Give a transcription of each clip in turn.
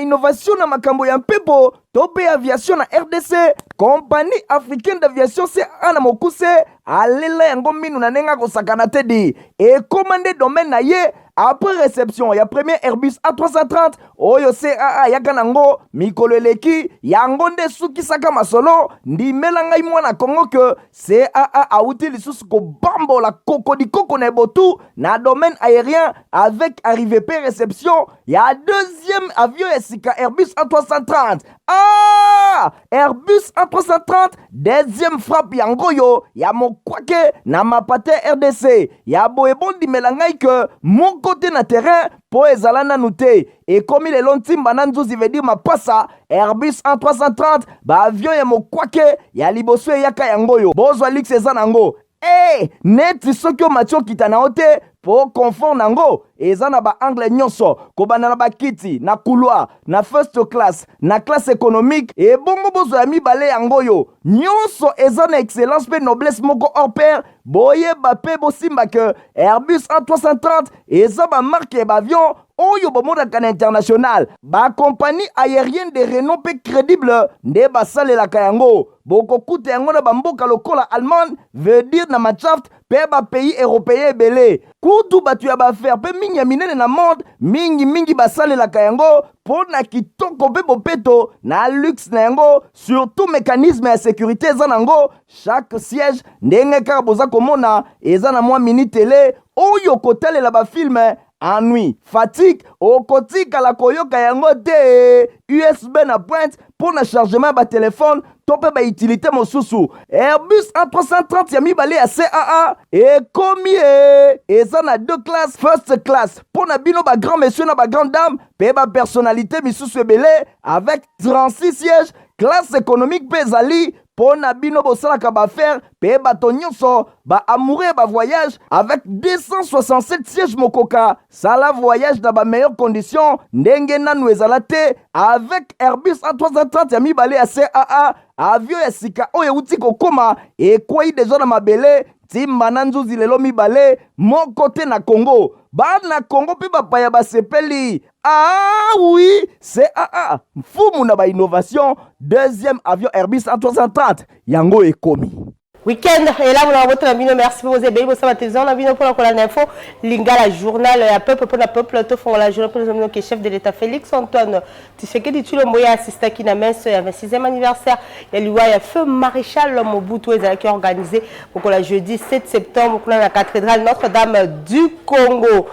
innovation na makambo ya mpepo to pe aviation na RDC. Compagnie africaine d'aviation CAA na mokuse alela yango minu na nenga kosakana te di et commandé domaine na ye après réception ya premier Airbus A330 oyo CAA yaka nango mikolo eleki yango nde sukisaka masolo ndimela ngai mwana Kongo ke CAA auti lisusu kobambola koko na ebotu na domaine aérien avec arrivée pe réception ya deuxième avion esika Airbus A330. Airbus A330 deuxième frappe yango yo ya mokwake na mapate RDC ya boebondi melangai ke mon côté na terrain po ezala nanu te et comme il est lontimba na nzuzi veut dire mapasa Airbus A330 ba avion ya mokwake ya liboso yaka yango yo bozwa lix eza nango neti soki omatio kita na ote po confort nango eza na ba angle nyonso kobana na bakiti na couloir na first class na classe économique et bongo bozo ya mibale yango yo nyonso eza na excellence pe noblesse moko hors pair boyeba pe bosimba ke Airbus A330 eza ba marque ba avion oyo bomodaka na international ba compagnie aérienne de renom pe crédible nde basalelaka yango bokokuta yango na bamboka lokola Allemagne veut dire na Machaft pe ba pays européen ebele kutu batu ya baaffaire pe mingi ya minene na monde mingi basalelaka yango po na kitoko pe bopeto na luxe na yango surtout mécanisme ya sécurité eza nango chaque siège ndenge kaka boza komona eza na mwa mini télé oyo kotalela bafilme ennui, fatigue, okotika koyoka yango te USB na pointe pour le chargement ba téléphone tope ba utilité mosusu Airbus A330 ya mibale ya CAA et combien eza na deux classes first class pour na bino ba grand monsieur na ba grande dame pe ba personnalité misusu ebele avec 36 sièges classe économique pe ezali po na bino bosalaka baaffaire pe bato nyonso ba amoureux ba voyage avec 267 sièges mokoka sala voyage dans ba meilleures conditions ndenge nanu ezala te avec Airbus A330 ya mibale ya CAA avion ya sika oyo uti kokoma ekwei deja na mabele timba na nzuzi lelo mibale moko te na Congo bana Congo pe bapaya basepeli oui CAA mfumu na ba innovation deuxième avion Airbus A330 yango ekomi Week-end, et là, vous l'avez votre ami, merci pour vos ébéis, vous savez, télévision, la vidéo pour la colonne info, Lingala, journal, la peuple pour la peuple, tout font la journée pour les hommes qui est chef de l'État, Félix Antoine, tu sais que tu le moyen assistant qui n'a même il y a 26e anniversaire, il y a feu maréchal Mobutu, qui est organisé pour le jeudi 7 septembre, pour la cathédrale Notre-Dame du Congo.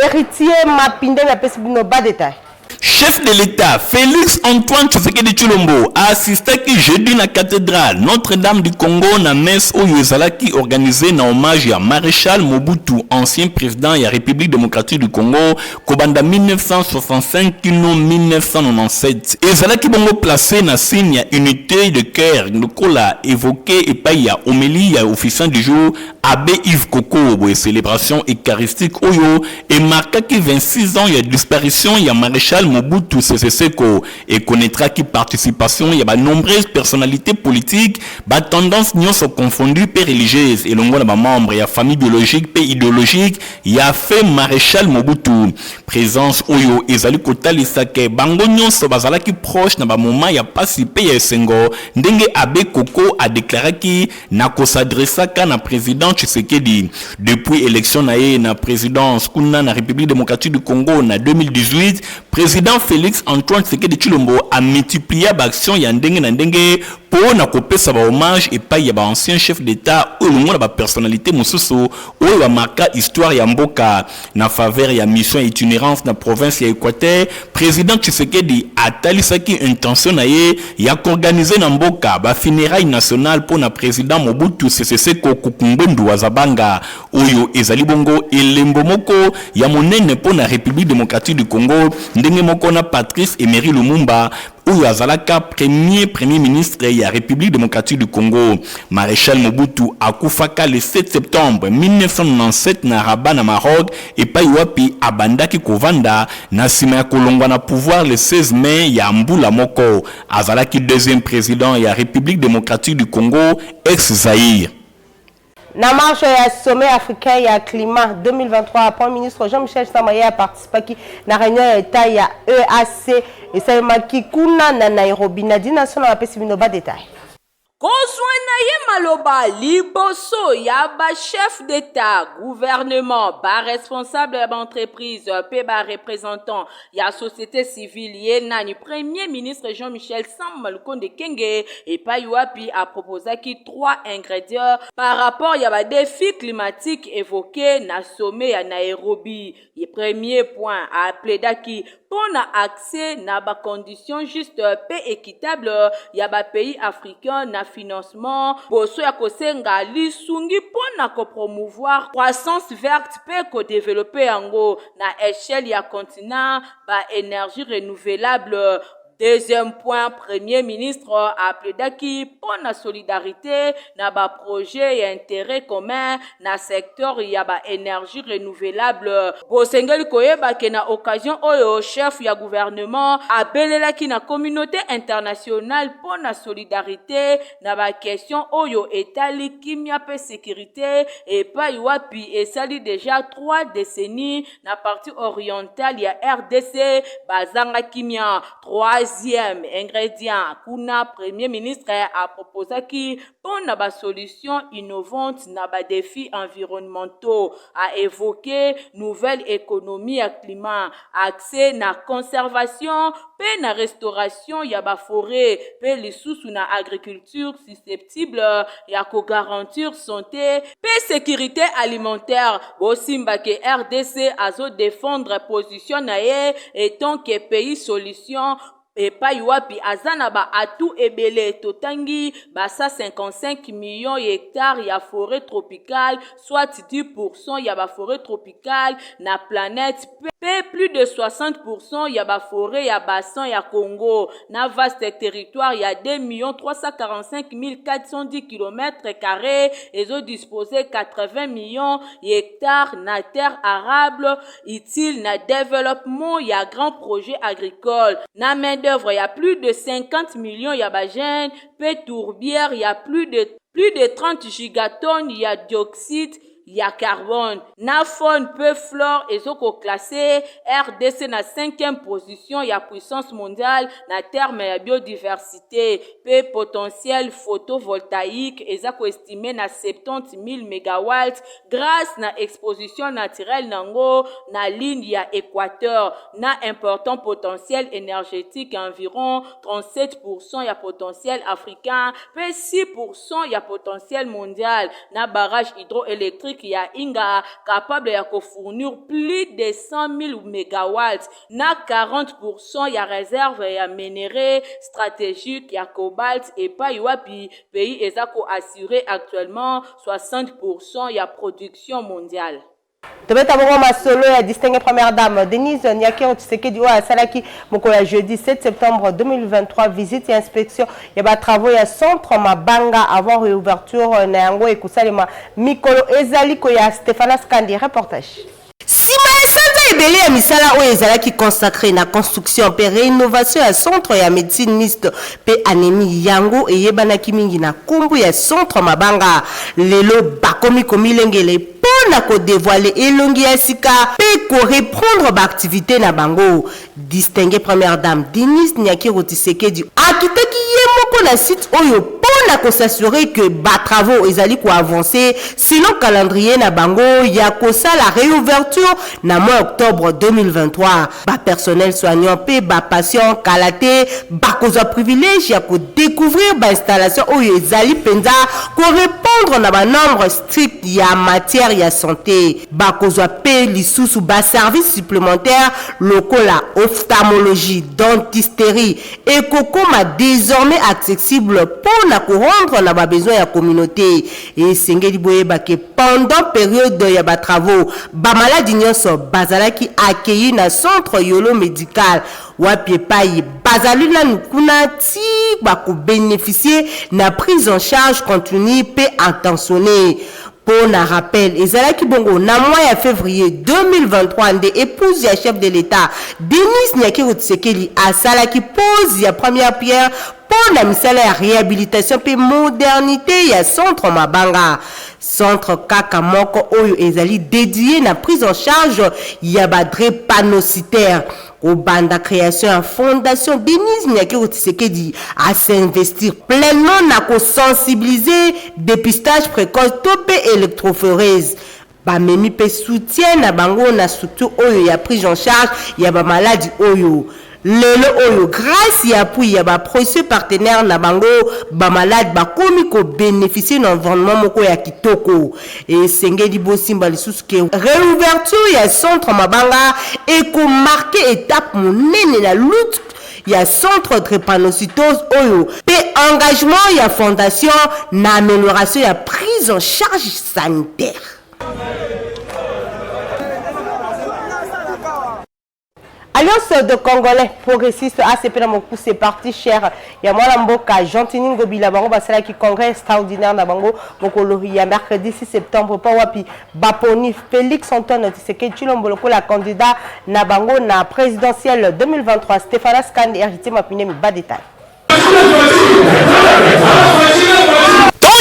Héritier Mapinde, la personne bas détail. Chef de l'État, Félix Antoine Tshisekedi Tshilombo a assisté qui jeudi na cathédrale Notre-Dame du Congo na messe oyo ezalaki organisé na hommage à Maréchal Mobutu, ancien président de la République démocratique du Congo, kobanda 1965 kino 1997. Ezalaki bongo placé na signe ya unité de cœur, lokola évoqué et pa ya homélie ya officiant du jour Abbé Yves Koko, célébration eucharistique oyo et marquaki 26 ans ya disparition ya Maréchal Mobutu Sese Seko et connaîtra qui participation il y a de nombreuses personnalités politiques ba tendance nyonso confondues pe religieuses et longo na ba membres ya famille biologique pe idéologique ya fait Maréchal Mobutu présence oyo ezali kotalisa ke bango nyonso bazala ki proche na ba moment ya pasi pe ya sengo ndenge Abbé Koko a déclaré ki na ko s'adressa ka na président Tshisekedi depuis élection na ye na présidence kuna na République démocratique du Congo na 2018 président Félix Antoine Tshisekedi Tshilombo a multiplié l'action ya ndenge na ndenge pour na kopesa ba hommage et pas ya ba ancien chef d'état ou longo na ba personnalité mosusu ou ba marka histoire ya mboka na faveur ya mission itinérance na province ya Équateur président Tshisekedi a talisaki intention na ye ya organiser na mboka ba funérailles nationales pour na président Mobutu Sese Seko Kukumbwendu wa Zabanga oyo ezali bongo elembo moko ya monene pour na République démocratique du Congo ndenge moko na Patrice Emery Lumumba ou azalaka premier ministre de la République démocratique du Congo. Maréchal Mobutu akufaka le 7 septembre 1997 na Rabat na Maroc et pa wapi abandaki kovanda na sima ya kolongwa na pouvoir le 16 mai ya mbula moko. Azalaki deuxième président de la République démocratique du Congo ex-Zaïre. Na marche ya sommet africain ya climat 2023, Premier ministre Jean-Michel Samaye a participé qui na réunion ya état ya EAC et ça maki kuna na Nairobi. Nadine Nason a pesi binoba détail. Kozwana ye maloba liboso ya ba chef d'état, gouvernement, ba responsable ya ba entreprise, pe ba représentant ya société civile ye nani premier ministre Jean-Michel Samalukonde Kenge et pa yuapi a proposé qui 3 ingrédients par rapport ya ba défi climatique évoqué na sommet ya Nairobi. Le premier point a plaidé qui pour accès na ba conditions juste pe équitable ya ba pays africain na financement boso ya kosenga lisungi pona ko promouvoir croissance verte pe ko développer yango na échelle ya continent ba énergie renouvelable. Deuxième point, Premier ministre a plaidé qui pour la solidarité na ba projet et intérêt commun na secteur ya ba énergie renouvelable. Bosengeli koyeba ke na occasion oyo chef ya gouvernement a belela ki na communauté internationale pour la solidarité na ba question oyo etali kimia pe sécurité et pa yuapi et sali déjà 3 décennies na partie orientale ya RDC bazanga kimia. Troisième ingrédient, kuna premier ministre a proposé qui pour na solution innovante na ba défis environnementaux, a évoqué nouvelle économie à climat, accès na conservation, pe na restauration ya ba forêt, pe les sous na agriculture susceptible ya ko garantir santé, pe sécurité alimentaire. Bosimba ke RDC azo défendre position na ye étant que pays solution et pa yuapi azana ba atu ebele totangi ba 155 millions hectares ya forêt tropicale, soit 10% ya ba forêt tropicale na planète, pe plus de 60% ya ba forêt ya bassin ya Congo na vaste territoire ya 2 345 410 km² et ont disposé 80 millions hectares na terre arable utile na développement ya grand projet agricole na main d'œuvre y a plus de 50 millions ya ba jeunes pe tourbière y a plus de 30 gigatonnes y a dioxyde ya carbone na faune peu flore ezoko classé RDC na 5e position ya puissance mondiale na terme ya biodiversité pe potentiel photovoltaïque ezako estimé na 70 000 mégawatts grâce na exposition naturelle nango na ligne ya équateur na important potentiel énergétique environ 37% ya potentiel africain pe 6% ya potentiel mondial na barrage hydroélectrique qui a inga capable ya ko fournir plus de 100 000 mégawatts na 40% ya réserve ya minerai stratégique ya cobalt et pa yuapi pays ezako assurer actuellement 60% ya production mondiale. Tobeta bongo masolo ya distinguée première dame Denise Nyakero Tshisekedi wa salaki mokola jeudi 7 septembre 2023 visite et inspection ya ba travaux ya centre Mabanga avant réouverture na yango ekusalema mikolo ezali ko ya Stéphane Skandi reportage. Ebele ya misala oyo ezalaki consacré na construction pe rénovation ya centre ya médecine mixte pe anémie yango eyebanaki mingi na kombu ya centre Mabanga lelo bakomi komilengele pona ko dévoiler elongi ya sika pe ko reprendre ba activité na bango. Distinguée première dame Denise Nyakero Tshisekedi akitaki yemoko na site oyo pona ko s'assurer que ba travaux ezali ko avancer selon calendrier na bango ya ko la réouverture na mois octobre 2023. Ba personnel soignant pe ba patient kalaté ba koza privilège ya ko découvrir ba installation oyo ezali penza ko répondre na ba nombre strict ya matière ya santé. Ba koza pe lisusu ba service supplémentaire locaux la ophtalmologie, dentisterie et kokoma désormais accessible pour na ko rendre na ba besoin ya communauté et sengeli boyeba ke pendant période ya ba travaux ba maladie nyonso bazalaki accueilli na centre yolo médical wapi pai bazali na nkuna ti ba ko bénéficier na prise en charge continue pe intentionnée. Pour un rappel, ezalaki bongo na mois ya février 2023 nde épouse ya chef de l'État Denise Nyakero Tshisekedi asalaki pose ya première pierre pour la misala ya réhabilitation pe modernité ya centre Mabanga. Centre kaka moko oyo ezali dédié na prise en charge ya ba drépanocytaire. Au banda création en fondation Denise Nyakiro Tshisekedi à s'investir pleinement na ko sensibiliser dépistage précoce topé électrophorèse. Ba memi pe soutien na bango na surtout oyo ya prise en charge ya ba maladie oyo. Lelo oyo grâce ya appui ya ba précieux partenaire na bango ba malade ba komi ko bénéficier d'un environnement moko ya kitoko et sengeli bosimba lisusu ke réouverture ya centre mabanga et ko marquer étape monene na lutte ya centre drépanocytose oyo pe engagement ya fondation na amélioration ya prise en charge sanitaire. Alliance de Congolais progressistes ACP dans mon coup c'est parti cher. Il y a moi la mboka Gentini Ngobila bango basala qui congrès extraordinaire na bango mokolo ya mercredi 6 septembre pa wapi Baponi Félix Antoine Tshisekedi Tshilombo la candidat na bango na présidentielle 2023 Stéphane Skandi héritier mapine mi bas détail.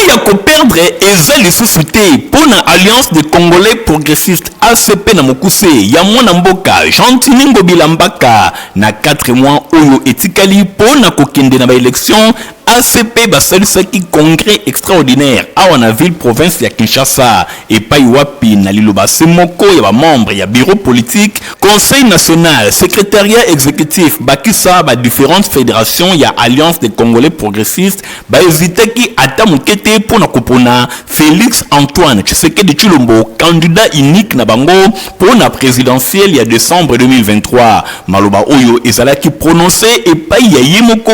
Ya ko perdre eza lisusu te pona alliance de Congolais progressistes ACP na mokuse ya mwana mboka Gentini Ngobila Mbaka na 4 mois oyo etikali pona kokende na ba élection ACP basalisaki congrès extraordinaire awa na ville province ya Kinshasa et pa wapi na liloba semoko ya ba membre ya bureau politique conseil national secrétariat exécutif bakisa ba différentes fédérations ya alliance des Congolais progressistes ba hésitaki ata mokete pona kopona Félix Antoine Tshisekedi Tshilombo candidat unique na bango pona présidentielle ya décembre 2023 maloba oyo ezalaki prononcé et pa ya yemoko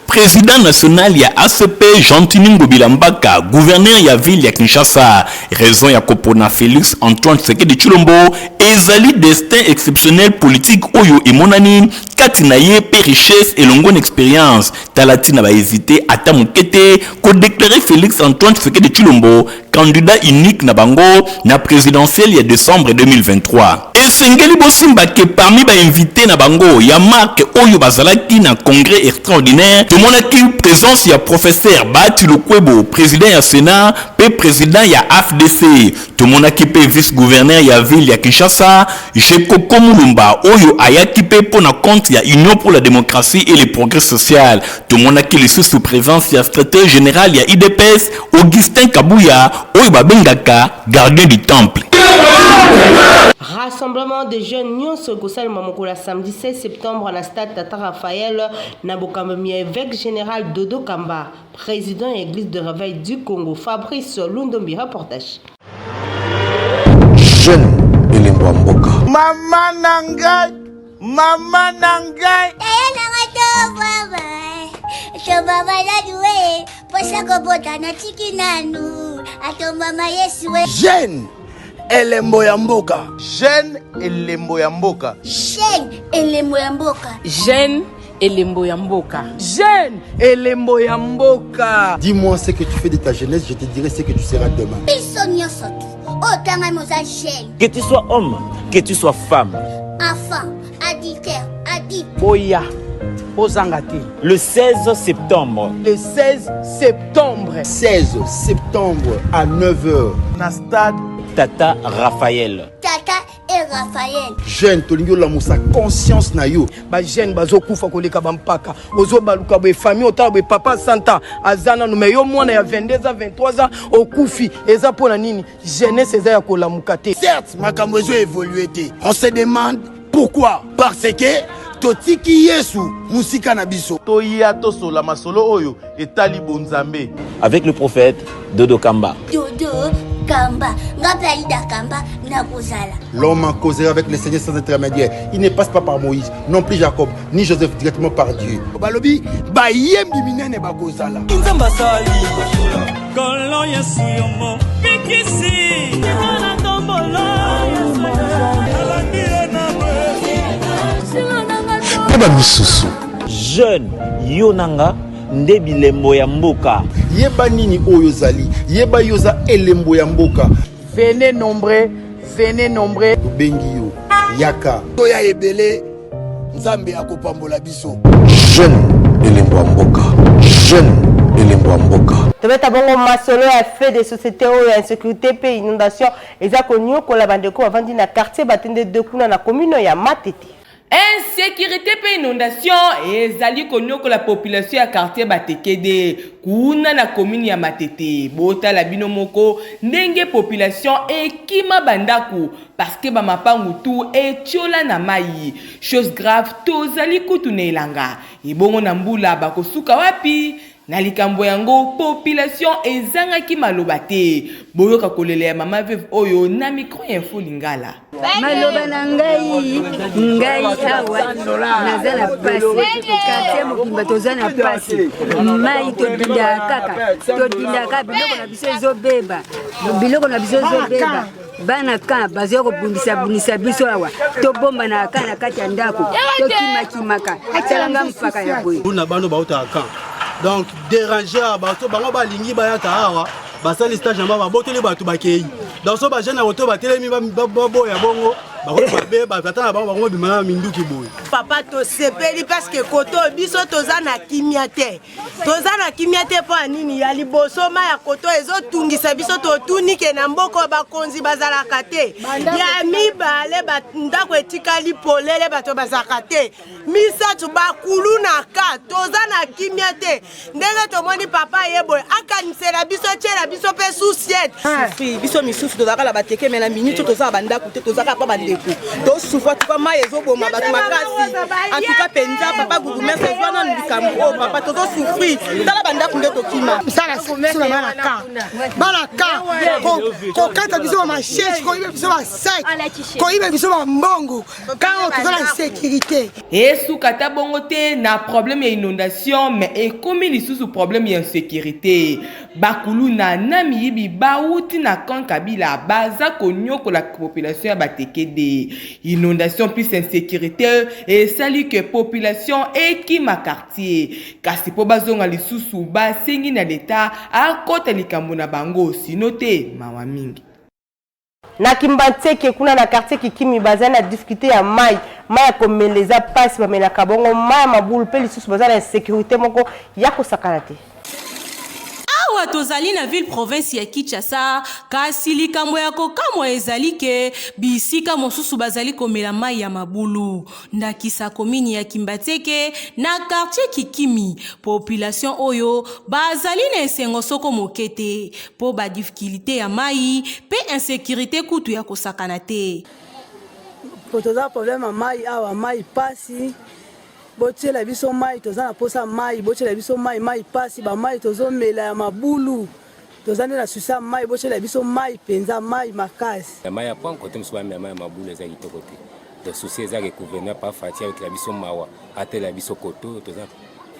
président national ya ACP Gentini Ngobila Mbaka gouverneur ya ville ya Kinshasa raison ya kopona Félix Antoine Tshisekedi Tshilombo ezali destin exceptionnel politique oyo emonani kati na ye pe richesse et longue expérience talati na ba hésiter ata mokete ko déclarer Félix Antoine Tshisekedi Tshilombo candidat unique na bango na présidentielle ya décembre 2023 et sengeli bosimba ke parmi ba invité na bango ya marque oyo bazalaki na congrès extraordinaire tomonaki présence ya professeur Bati Lukwebo président ya Sénat pe président ya AFDC tomonaki pe vice-gouverneur ya ville ya Kinshasa Jekoko Mulumba oyo ayaki pe pona compte ya Union pour la démocratie et le progrès social tomonaki le sous présence ya secrétaire général ya IDPS Augustin Kabuya oyo babengaka gardien du temple. Rassemblement des jeunes nyonso kosalema mokolo samedi 16 septembre na stade Tata Raphaël na bokambi évêque général Dodo Kamba président de l'église de réveil du Congo Fabrice Lundombi reportage. Jeune Elembo Mboka Mama nangai Jeune Elembo ya Mboka. Jeune Elembo ya Mboka. Jeune Elembo ya Mboka. Jeune Elembo ya Mboka. Jeune Elembo ya Mboka. Dis-moi ce que tu fais de ta jeunesse, je te dirai ce que tu seras demain. Que tu sois homme, que tu sois femme. Enfant, adulte, adulte. Boya, Ozangate. Le 16 septembre. Le 16 septembre. 16 septembre à 9h. Na stade Tata Raphaël. Tata et Raphaël. Jeune Tolingo la Moussa, conscience na yo. ba jeune bazo kufa koleka bampaka. Ozo baluka be famille otala be papa Santa azana no meyo mwana ya 22 ans 23 ans okufi eza pona nini jeunesse eza ya kolamuka te. Certes, makambo ezo évolué te. On se demande pourquoi. Parce que totiki Yesu musika na biso. Toya tosola masolo oyo etali bonzambe. Avec le prophète Dodo Kamba. Dodo Kamba. Ngapalida Kamba na kozala. L'homme a causé avec le Seigneur sans intermédiaire. Il ne passe pas par Moïse, non plus Jacob, ni Joseph, directement par Dieu. Balobi ba yembi minene ba kozala. Nzamba sali. Kolo Yesu yomo pikisi. Wana tombolo. Jeune Yonanga Ndebi Lembo ya Mboka. Yeba nini oyozali, yeba yoza Elembo ya Mboka. Venez nombreux, venez nombreux. Bengi yo, Yaka. Toya ebele Nzambe akopambola biso. Jeune Elembo ya Mboka. Jeune Elembo ya Mboka. tobeta bongo masolo ya fait des sociétés ou ya insécurité pe inondation eza konyo ko la bandeko bavandi na quartier batende de kuna na commune ya Matete. Insécurité pe inondation ezali konyoko la population ya quartier Batekede kuna na commune ya Matete bota la bino moko ndenge population ekima bandaku parce que ba mapangu tu etiola na mai chose grave tozali kutu na elanga ebongo na mbula bakosuka wapi na likambo yango population ezangaki maloba te boyoka kolela ya mama veuve oyo na micro info lingala maloba na ngai awa naza na pasi quartier mokimba toza na pasi mai todinda kaka biloko na biso ezobeba bana ka bazo kobundisa biso awa tobomba na ka na kati ya ndako tokimakimaka atalanga mpaka ya boye na bano bautaka donc déranger bato bango balingi bayaka awa basali stage amba baboteli bato bakei donc so bajana roto batelemi baboya bongo papa to sepeli parce que koto biso toza na kimia te po nini ya liboso ma ya koto ezotungisa biso to tunike na mboko bakonzi bazalaka te ya mibale ndako etikali polele bato bazalaka te misatu bakulu na ka toza na kimia te ndenge tomoni papa yebo akanisela biso tiela biso pe souciette biso misusu tozaka la bateke mena minute toza bandako te tozaka pa bande to souffre tu ma ezoboma bato makasi en tout cas penza papa gouverneur c'est vraiment ndikambo papa to souffrir tala banda kunde to kima sala sala balaka ko kata biso ma chaise ko ibe biso ma sac ko ibe biso ma mbongo quand on la sécurité esu kata bongo te na problème ya inondation mais ekomi lisusu problème ya insécurité bakulu na namiyibi bauti na kankabila baza konyoko la population ya Batekede inondation plus insécurité et salut que population et ma quartier kasi po bazonga lisusu basengi na leta akota likambo na bango sinote mawa mingi na Kimbantseke kuna na quartier Kikimi bazana difficulté ya mai komeleza pasi bamela kabongo mai mabulu pe lisusu bazana insécurité moko ya kosakana te awa tozali na ville province ya Kinshasa kasi likambo ya kokamwa ezali ke bisika mosusu bazali komela mai ya mabulu ndakisa komini ya Kimbantseke na quartier Kikimi population oyo bazali na esengo soko mokete po ba difficulté ya mai pe insécurité kutu ya kosakana te toza problème mai awa mai pasi botiela biso mai toza na posa mai botiela biso mai pasi ba mai tozomela ya mabulu toza na susa mai botiela biso mai penza mai makasi mai ya point côté mso mai ya mabulu eza kitoko te de souci eza que gouvernement pas fatia avec la biso mawa atela biso koto toza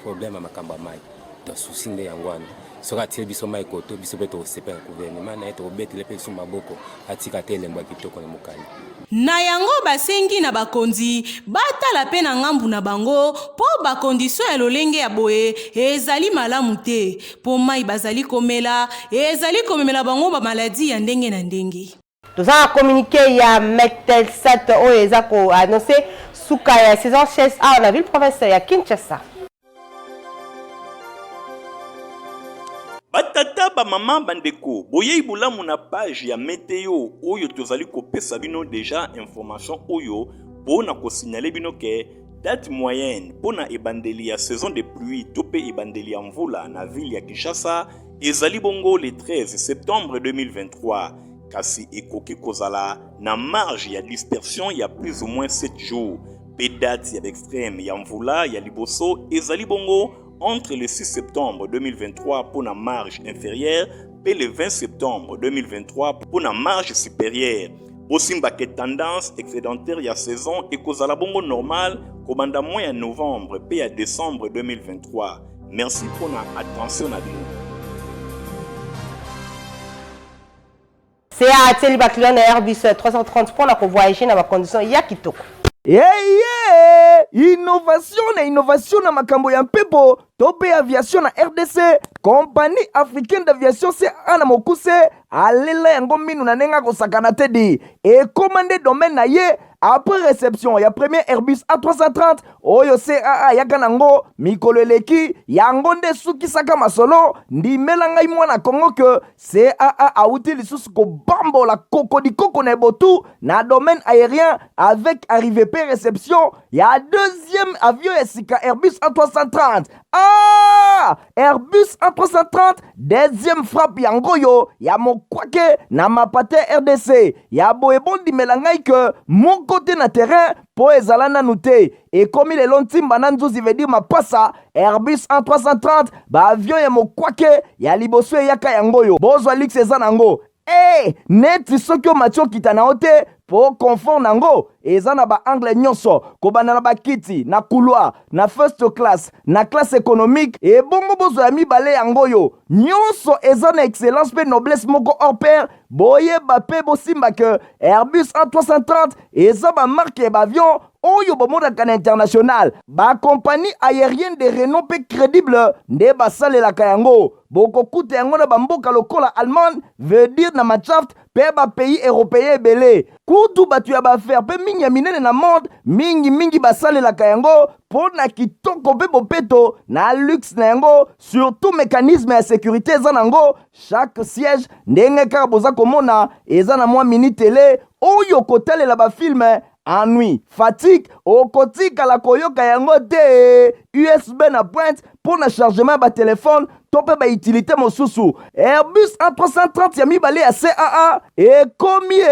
problème makamba mai de souci nde yangwana soka atie biso mai koto biso pe to sepa gouvernement na eto betele pe biso maboko atika te lembo kitoko na mokali na yango basengi na bakonzi batala pe na ngambu na bango po bakondisio ya lolenge ya boye ezali malamu te po mai bazali komela bango ba maladi ya ndenge na ndenge toza na communiqué ya Mectelsat oyo eza ko annoncer suka ya saison chasse a na ville province ya Kinshasa. Batata ba mama bandeko boyei bulamu na page ya météo oyo tozali kopesa bino déjà information oyo pona ko signaler bino ke date moyenne pona ebandeli ya saison de pluie to pe ebandeli ya mvula na ville ya Kinshasa ezali bongo le 13 septembre 2023 kasi ekoki kozala na marge ya dispersion ya plus ou moins 7 jours pe date ya extrême ya mvula ya liboso ezali bongo entre le 6 septembre 2023 pour la marge inférieure et le 20 septembre 2023 pour la marge supérieure. Aussi, que tendance excédentaire ya saison et cause à la bongo normale commanda mois à novembre et à décembre 2023. Merci pour votre attention à nous. C'est à Teli Baklion Airbus 330 pour la voyager dans la condition yakitoko. Innovation na makambo ya mpepo tope aviation na RDC compagnie africaine d'aviation c'est ana mokuse alela yango minu na nenga kosakana tedi e commandé domaine na ye après réception ya premier Airbus A330 oyo CAA yaka nango mikolo eleki yango nde sukisaka masolo ndimela ngai mwana Kongo ke CAA auti lisusu kobambola kokodikoko na ebotu na domaine aérien avec arrivée pe réception ya deuxième avion ya sika Airbus A330. Airbus A330 deuxième frappe yango yo ya mokwake na mapate RDC ya boebondi melangai ke mon côté na terrain po ezala nanu te ekomi lelo ntimba na nzuzi veut dire mapasa Airbus A330 ba avion ya mokwake ya liboso eyaka yango yo bozwa lix eza nango neti soki o matio kita na ote po confort nango eza na ba angle nyonso kobana na bakiti na couloir na first class na classe économique et bongo bozo ya mibale yango yo nyonso eza na excellence pe noblesse moko hors pair boyeba pe bosimba ke Airbus A330 eza ba marque ba avion oyo bomodaka na international ba compagnie aérienne de renom pe crédible nde basalelaka yango bokokuta yango na bamboka lokola Allemagne veut dire na Machaft pe ba pays européen ebele kutu batu ya baaffaire pe mingi ya minene na monde mingi basalelaka yango po na kitoko pe bopeto na luxe na yango surtout mécanisme ya sécurité eza nango chaque siège ndenge kaka boza komona eza na mwa mini télé oyo kotalela bafilme ennui, fatigue, okotika la koyoka yango te USB na pointe pour le chargement ba téléphone tope ba utilité mosusu Airbus A330 ya mibale ya CAA et komie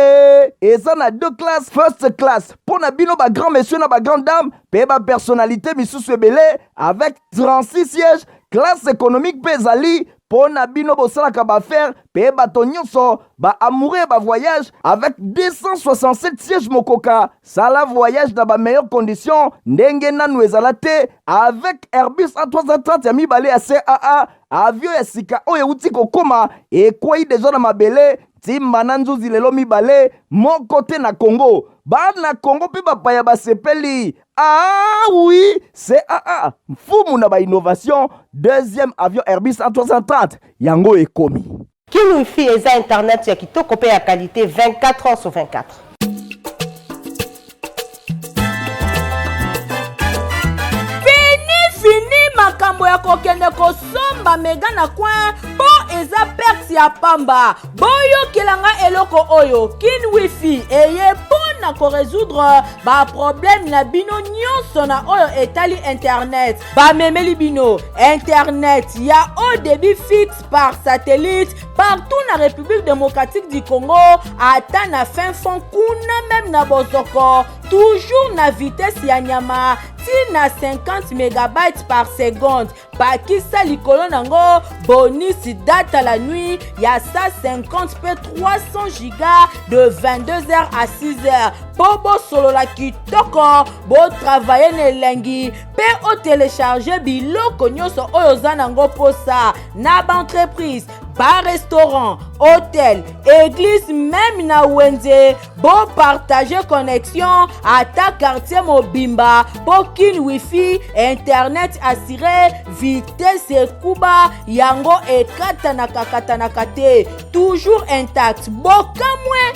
eza na deux classes first class pour na bino ba grand monsieur na ba grande dame pe ba personnalité misusu ebele avec 36 sièges classe économique pezali pour na bino bosalaka ba faire pe bato nyonso ba amoureux ba voyage avec 267 sièges mokoka sala voyage dans ba meilleures conditions ndenge nanu ezala te avec Airbus A330 ya mibale ya CAA avion ya sika oyo uti kokoma ekwei deja na mabele timba na nzuzi lelo mibale moko te na Congo bana Congo pe bapaya basepeli oui CAA mfumu na ba innovation deuxième avion Airbus A330 yango ekomi Kin Wi-Fi eza internet ya kitoko pe ya qualité 24 heures sur 24. Fini makambo ya kokende kosomba mega na coin po eza perte ya pamba boyo kelanga eloko oyo Kin Wi-Fi eye pona ko résoudre ba problème na bino nyonso na oyo etali internet ba memeli bino internet ya haut débit fixe par satellite partout na République démocratique du Congo ata na fin fond kuna même na bozoko toujours na vitesse ya nyama na 50 mégabytes par seconde bakisa likolo nango bonus data la nuit ya 150 p 300 giga de 22h à 6h bobo solo la kitoko bo travailler ne lengi pe o télécharger biloko nyonso oyo za nango posa na ba entreprise bar restaurant hôtel église même na wenze bo partager connexion à ta quartier mobimba po Kin Wi-Fi internet assuré vitesse kuba yango ekata na kate toujours intact bokamwe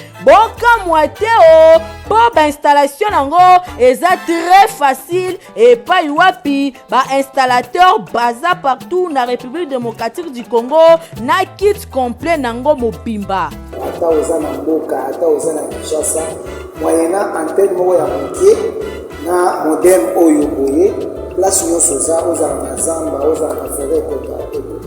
te o po ba installation nango eza très facile et pas wapi ba installateur baza partout na République démocratique du Congo na kit complet nango mobimba ata oza na mboka ata oza na Kinshasa moyena antenne moko ya mokie na modem oyo boye place nyonso oza na zamba oza na forêt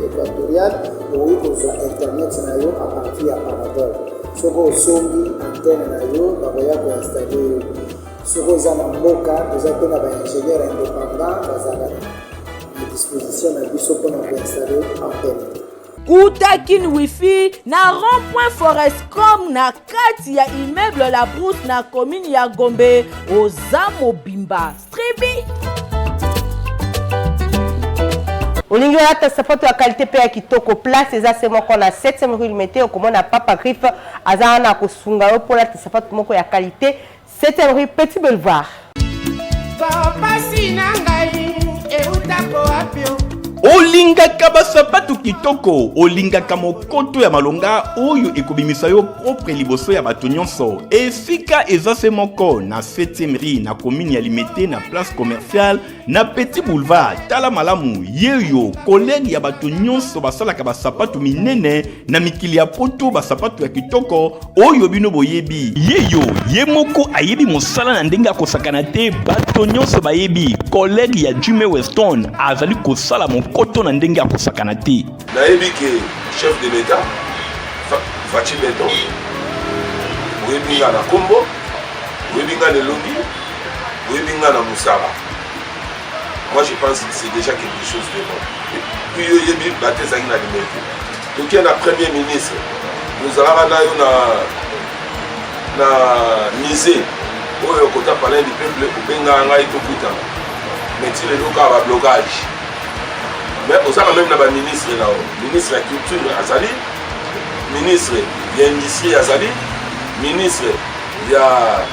équatoriale oyo kozwa internet na yo à partir ya parabole soko osombi antenne na yo bakoya koinstalle yo soko oza na mboka oza mpe na baingénieur indépendant bazala na disposition na biso mpona koinstalle antenne kuta Kin Wi-Fi na rond-point Forescom na kati ya immeuble la Brousse na commune ya Gombe oza mobimba stribi olingi olata sapato ya qualité pe ya kitoko place eza se moko na 7e rue Limete okomona Papa Griffe aza na kosunga yo po lata sapato moko ya qualité 7e rue Petit Boulevard pasi na ngai eutako apio olingaka basapatu kitoko olingaka mokoto ya malonga oyo ekobimisa yo propre liboso ya bato nyonso esika eza se moko na 7e rue na commune ya Limete na place commerciale na Petit Boulevard tala malamu yeyo collègue ya bato nyonso basalaka basapatu minene na mikili ya poto basapatu ya kitoko oyo bino boyebi yeyo ye moko ayebi mosala na ndenge akosakana te bato nyonso bayebi collègue ya Jimmy Weston azali kosala mokoto na ndenge akosakana te nayebi ke chef de l'état Fachi Beton oyebi nga na kombo oyebi nga na lobby oyebi nga na musala. Moi je pense que c'est déjà quelque chose de bon. Puis oyebi batezaki na limete toki na premier ministre nous allons na misé oyo kota parler du peuple obenga ngai tokutana mais tu le loka ba blocage. Mais on a même la ministre là, ministre de la culture Azali, ministre de l'industrie Azali, ministre de la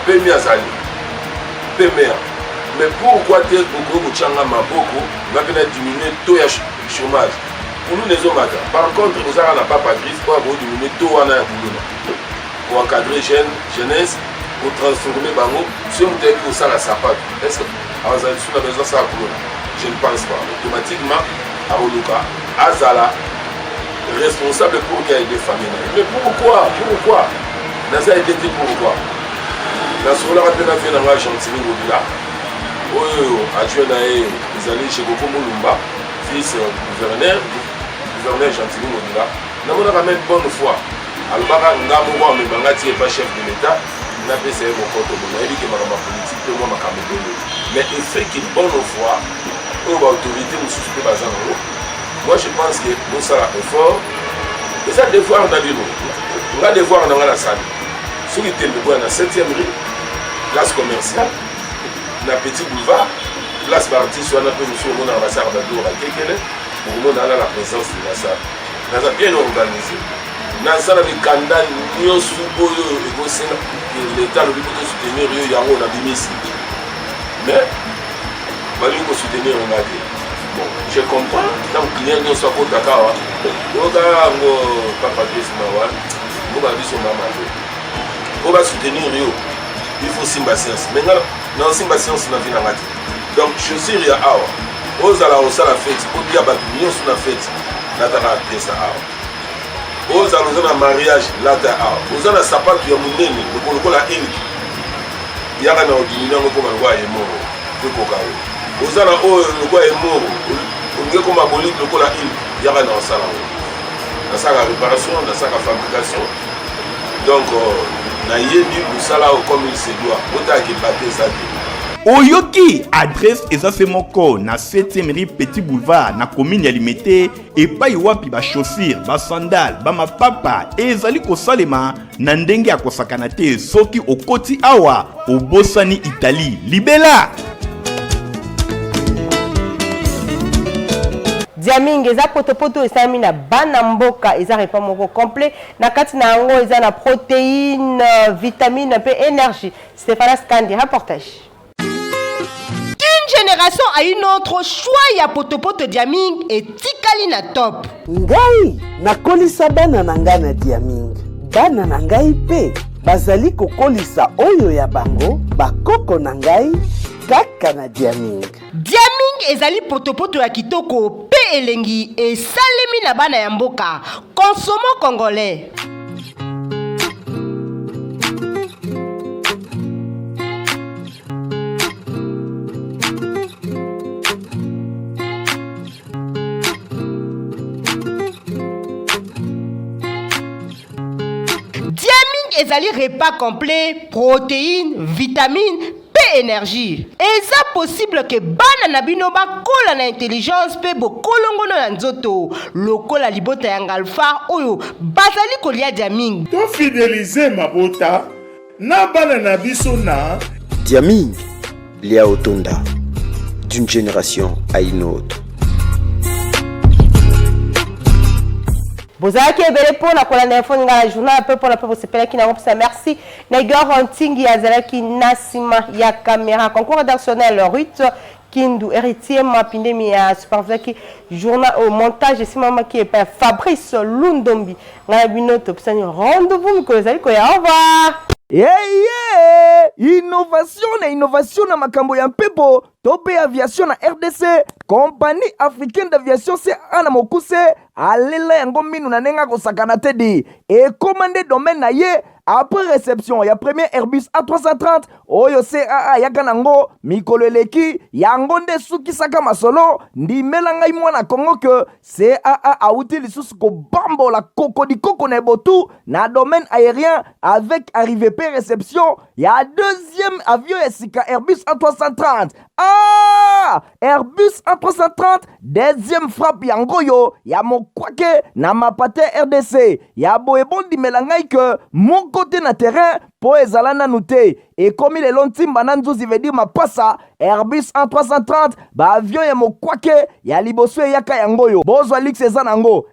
PMI Azali, PMR. Mais pourquoi tu es beaucoup de changa maboko, va venir diminuer tout le chômage. Pour nous les hommes, par contre, nous n'avons pas Patrice pour diminuer tout le monde. Pour encadrer jeunesse, pour transformer Bango, si on dit que ça la sapate, est-ce que on a besoin de ça pour nous? Je ne pense pas. Automatiquement, à Oluka, Azala, responsable pour qu'il y ait des familles. Mais pourquoi? Dans ça, il était pourquoi? Dans ce cas-là, on a fait un Argentine au Bila. Oui, adjoint à les alliés chez Goko Moulumba, fils gouverneur Argentine au Bila. Nous avons même bonne foi. Alors, Ngamo, mais Bangati n'est pas chef de l'État. Il n'a pas essayé de me compter. Il a dit que ma politique, moi, ma caméra. Mais il fait qu'il bonne foi. Autorité nous suspect pas ça. Moi je pense que nous ça effort et ça devoir on a vu on va devoir dans la salle sur le tel de bois na 7e rue place commerciale na Petit Boulevard place partie soit na peu monsieur mon ambassade d'Ador à Kekele pour nous dans la présence de la salle dans un bien organisé dans ça avec Kanda nous sous l'état le but de soutenir yo yango na bimisi mais il faut soutenir un gars. Bon, je comprends. Tant que client ne soit pas d'accord, on va soutenir Rio. Il faut sympathience. Maintenant, non sympathience na vie na ngati. Donc je suis à Awa. Aux ala au sala fête, au dia ba million sur la fête. Là ta la pièce à Awa. Aux ala au mariage là ta Awa. Aux ala sapatu ya munene, le la île. Yaka na odinina ngoko mangwa yemo. Ko kawo. Ozala o le quoi est mort on dit comme abolique le cola il y a dans ça dans sa réparation dans sa fabrication donc na yebi musala comme il se doit ota ki bater ça Oyoki adresse ezase moko na 7e rue Petit Boulevard na commune ya Limete et pa iwapi ba chaussures ba sandales ba mapapa ezali kosalema na ndenge ya kosakana te soki okoti awa obosani Italie libela. Diaming eza potopoto esami na bana mboka eza repas moko complet na kati na yango eza na protéines, vitamines pe énergie. Stéphane Scandi reportage. D'une génération à une autre, choix ya potopoto Diaming et tikali na top. Ngai nakolisa bana na ngai na Diaming. Bana na ngai pe bazali kokolisa oyo ya bango bakoko na ngai kaka na Diaming. Diaming ezali potopoto ya kitoko pe elengi et salemi na bana ya mboka. Consommons congolais. Diaming ezali repas complet, protéines, vitamines, pe énergie. Eza possible que bana na bino ba kola na intelligence pe bo kolongono na nzoto. Lokola libota ya ngalfa oyo bazali kolia Diaming. To fidéliser mabota na bana na biso na Diaming lia otonda d'une génération à une autre. Bozaki ebele pour la colonne info ngala journal peu pour la peuple sepela qui n'a pas merci Nigor Hontingi azalaki nasima ya caméra concours rédactionnel Ruth Kindu héritier mapindemi ya superviseur qui journal au montage ici maman qui est Fabrice Lundombi na binoto pisani rendez-vous ko ezali ko ya au revoir. Innovation na makambo ya mpepo tope aviation na RDC compagnie africaine d'aviation CA na mokuse alela yango minu na nenga kosakana tedi et commandé domaine na ye après réception ya premier Airbus A330 oyo CAA yaka nango mikolo eleki yango nde sukisaka masolo ndimela ngai mwana Kongo ke CAA auti lisusu kobambola kokodikoko na ebotu na domaine aérien avec arrivée pe réception ya deuxième avion esika Airbus A330. Airbus A330 deuxième frappe yango yo ya mokwake na mapate RDC ya boebondi melangai ke mon côté na terrain po ezala nanu te et comme il est lontimba na nzuzi veut dire mapasa Airbus A330 ba avion ya mokwake ya liboso yaka yango yo bozwa lix eza nango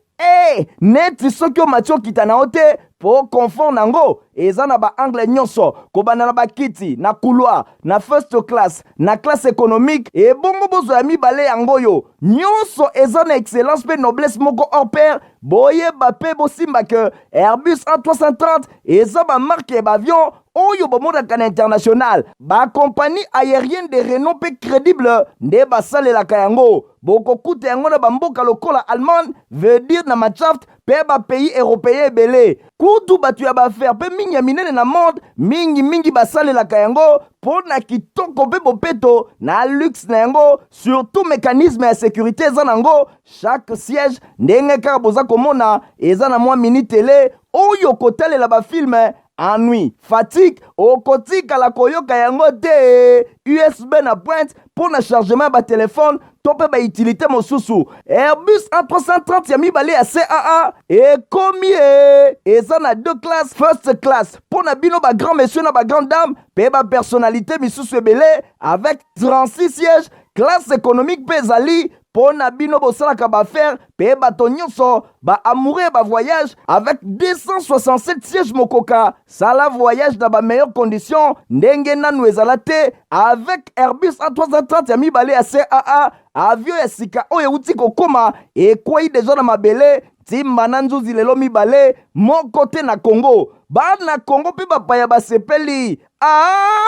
neti soki o matio kita na ote po confort nango eza na ba angle nyonso kobana na bakiti na couloir na first class na classe économique et bongo bozo ya mibale yango yo nyonso eza na excellence pe noblesse moko hors pair boyeba pe bosimba ke Airbus A330 eza ba marque ba avion oyo bomodaka na international ba compagnie aérienne de renom pe crédible nde basalelaka yango bokokuta yango na bamboka lokola Allemagne veut dire na Machaft pe ba pays européen ebele kutu batu ya baaffaire pe mingi ya minene na monde mingi basalelaka yango po na kitoko pe bopeto na luxe na yango surtout mécanisme ya sécurité eza nango chaque siège ndenge kaka boza komona eza na mwa mini télé oyo kotalela bafilme ennui, fatigue, okotika la koyoka yango te USB na pointe pour le chargement ba téléphone tope ba utilité mosusu Airbus A330 ya mibale ya CAA et combien eza na deux classes first class pour na bino ba grand monsieur na ba grande dame pe ba personnalité misusu ebele avec 36 sièges classe économique pezali pour na bino bosalaka ba faire pe bato nyonso ba amoureux ba voyage avec 267 sièges mokoka sala voyage dans ba meilleures conditions ndenge nanu ezala te avec Airbus A330 ya mibale ya CAA avion ya sika oyo uti kokoma ekwei deja na mabele timba na nzuzi lelo mibale moko te na Congo bana Congo pe bapaya basepeli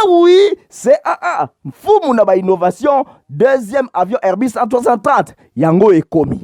oui CAA mfumu na ba innovation deuxième avion Airbus A330 yango ekomi